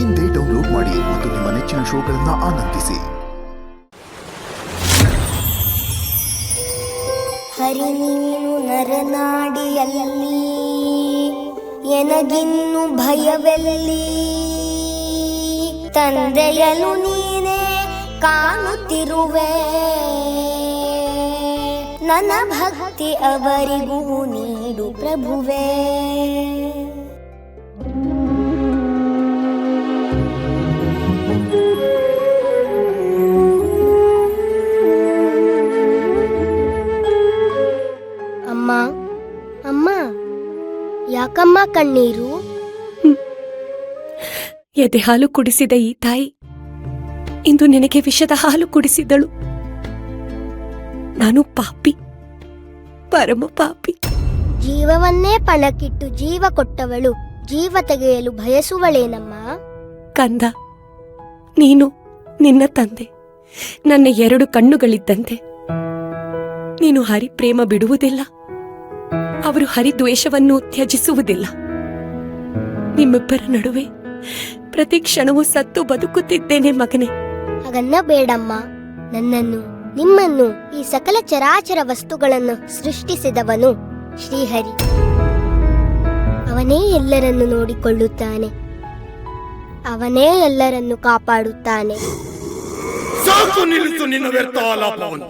ಇಂದೇ ಡೌನ್ಲೋಡ್ ಮಾಡಿ ಮತ್ತು ನಿಮ್ಮ ನೆಚ್ಚಿನ ಶೋಗಳನ್ನು ಆನಂದಿಸಿ. ಹರಿ ನೀನು ನರನಾಡಿಯಲ್ಲಿ ಎನಗಿನ್ನು ಭಯವೆಲ್ಲಿ, ತಂದೆಯಲು ನೀನೇ ಕಾಣುತ್ತಿರುವೆ, ನನ್ನ ಭಕ್ತಿ ಅವರಿಗೂ ನೀಡು ಪ್ರಭುವೇ. ಅಮ್ಮ ಅಮ್ಮ, ಯಾಕಮ್ಮ ಕಣ್ಣೀರು? ಎದೆ ಹಾಲು ಕುಡಿಸಿದ ಈ ತಾಯಿ ಇಂದು ನಿನಗೆ ವಿಷದ ಹಾಲು ಕುಡಿಸಿದಳು. ನಾನು ಪಾಪಿ, ಪರಮ ಪಾಪಿ. ಜೀವವನ್ನೇ ಪಣಕ್ಕಿಟ್ಟು ಜೀವ ಕೊಟ್ಟವಳು ಜೀವ ತೆಗೆಯಲು ಬಯಸುವಳೇನಮ್ಮ? ಕಂದ, ನೀನು ನಿನ್ನ ತಂದೆ ನನ್ನ ಎರಡು ಕಣ್ಣುಗಳಿದ್ದಂತೆ. ನೀನು ಹರಿಪ್ರೇಮ ಬಿಡುವುದಿಲ್ಲ, ಅವರು ಹರಿದ್ವೇಷವನ್ನು ತ್ಯಜಿಸುವುದಿಲ್ಲ. ನಿಮ್ಮಿಬ್ಬರ ನಡುವೆ ಪ್ರತಿ ಕ್ಷಣವೂ ಸತ್ತು ಬದುಕುತ್ತಿದ್ದೇನೆ ಮಗನೇ. ಹಾಗನ್ನ ಬೇಡಮ್ಮ. ನನ್ನನ್ನು, ನಿಮ್ಮನ್ನು, ಈ ಸಕಲ ಚರಾಚರ ವಸ್ತುಗಳನ್ನು ಸೃಷ್ಟಿಸಿದವನು ಶ್ರೀಹರಿ. ಅವನೇ ಎಲ್ಲರನ್ನು ನೋಡಿಕೊಳ್ಳುತ್ತಾನೆ, ಅವನೇ ಎಲ್ಲರನ್ನು ಕಾಪಾಡುತ್ತಾನೆ. ಸಾಕು, ನಿಲ್ಲಿಸು ನಿನ್ನ ವ್ಯರ್ಥ ಆಲಾಪವನ್ನು.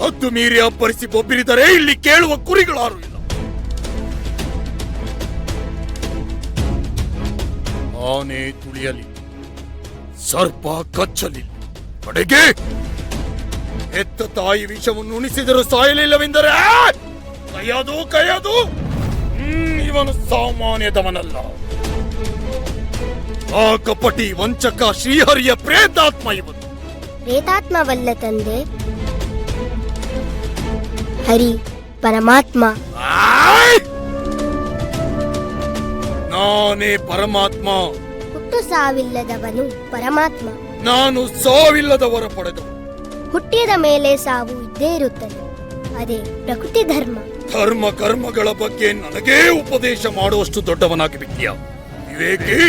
ಹತ್ತು ಮೀರಿ ಅಬ್ಬರಿಸಿ ಬೊಬ್ಬಿರಿದರೆ ಇಲ್ಲಿ ಕೇಳುವ ಕುರಿಗಳಾರು ಇಲ್ಲ. ಆನೆ ತುಳಿಯಲಿ, ಸರ್ಪ ಕಚ್ಚಲಿ, ಕಡೆಗೆ ಹೆತ್ತ ತಾಯಿ ವಿಷವನ್ನು ಉಣಿಸಿದರೂ ಸಾಯಲಿಲ್ಲವೆಂದರೆ ಕೈಯದು ಇವನು ಸಾಮಾನ್ಯದವನಲ್ಲ. ಆ ಕಪಟಿ ವಂಚಕ ಶ್ರೀಹರಿಯ ಪ್ರೇತಾತ್ಮ ಇವನು. ಪ್ರೇತಾತ್ಮವಲ್ಲ ತಂದೆ, ಹರಿ ಪರಮಾತ್ಮ. ನಾನೇ ಪರಮಾತ್ಮ. ಹುಟ್ಟು ಸಾವಿಲ್ಲದವನು ಪರಮಾತ್ಮ. ನಾನು ಸಾವಿಲ್ಲದವರ ಪಡೆದವ. ಹುಟ್ಟಿದ ಮೇಲೆ ಸಾವು ಇದ್ದೇ ಇರುತ್ತದೆ, ಅದೇ ಪ್ರಕೃತಿ ಧರ್ಮ. ಧರ್ಮ ಕರ್ಮಗಳ ಬಗ್ಗೆ ನನಗೇ ಉಪದೇಶ ಮಾಡುವಷ್ಟು ದೊಡ್ಡವನಾಗಿ ಬಿಟ್ಟಿಯ ವಿವೇಕಿ.